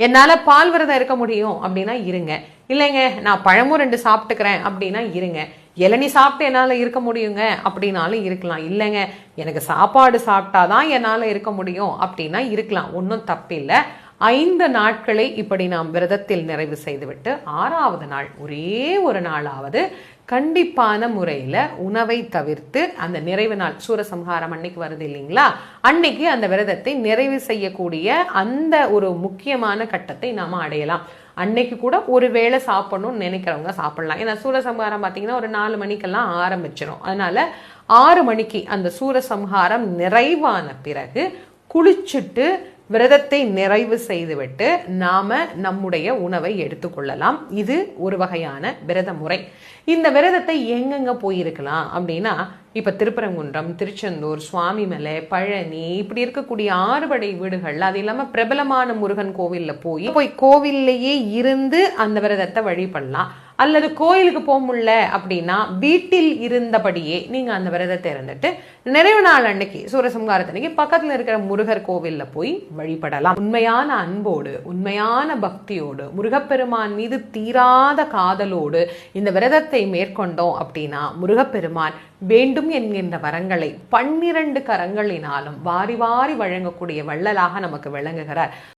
என்னால பால் விரதம் இருக்க முடியும் அப்படின்னா இருங்க. இல்லைங்க நான் பழமும் 2 சாப்பிட்டுக்கிறேன் அப்படின்னா இருங்க. இளநீ சாப்பிட்டு என்னால் இருக்க முடியுங்க அப்படின்னாலும் இருக்கலாம். இல்லைங்க எனக்கு சாப்பாடு சாப்பிட்டாதான் என்னால் இருக்க முடியும் அப்படின்னா இருக்கலாம். ஒன்றும் தப்பில்லை. 5 நாட்களை இப்படி நாம் விரதத்தில் நிறைவு செய்துவிட்டு 6வது நாள் ஒரே ஒரு நாளாவது கண்டிப்பான முறையில் உணவை தவிர்த்து அந்த நிறைவு நாள் சூரசம்ஹாரம் அன்னைக்கு வருது இல்லைங்களா, அன்னைக்கு அந்த விரதத்தை நிறைவு செய்யக்கூடிய அந்த ஒரு முக்கியமான கட்டத்தை நாம் அடையலாம். அன்னைக்கு கூட ஒரு வேளை சாப்பிடணும்னு நினைக்கிறவங்க சாப்பிடலாம். ஏன்னா சூரசம்ஹாரம் பார்த்தீங்கன்னா ஒரு 4 மணிக்கெல்லாம் ஆரம்பிச்சிடும். அதனால 6 மணிக்கு அந்த சூரசம்ஹாரம் நிறைவான பிறகு குளிச்சுட்டு விரதத்தை நிறைவு செய்துவிட்டு நாம நம்முடைய உணவை எடுத்துக்கொள்ளலாம். இது ஒரு வகையான விரத முறை. இந்த விரதத்தை எங்கெங்க போயிருக்கலாம் அப்படின்னா, இப்ப திருப்பரங்குன்றம், திருச்செந்தூர், சுவாமிமலை, பழனி இப்படி இருக்கக்கூடிய 6 படை வீடுகள், அது இல்லாம பிரபலமான முருகன் கோவில்ல போய் கோவில்லையே இருந்து அந்த விரதத்தை வழிபடலாம். அல்லது கோயிலுக்கு போக முடியல அப்படின்னா வீட்டில் இருந்தபடியே நீங்க அந்த விரதத்தை இருந்துட்டு நிறைவு நாள் அன்னைக்கு சூரசம்ஹாரத்தன்னைக்கு பக்கத்துல இருக்கிற முருகர் கோவில்ல போய் வழிபடலாம். உண்மையான அன்போடு, உண்மையான பக்தியோடு, முருகப்பெருமான் மீது தீராத காதலோடு இந்த விரதத்தை மேற்கொண்டோம் அப்படின்னா முருகப்பெருமான் வேண்டும் என்கின்ற வரங்களை 12 கரங்களினாலும் வாரி வாரி வழங்கக்கூடிய வள்ளலாக நமக்கு விளங்குகிறார்.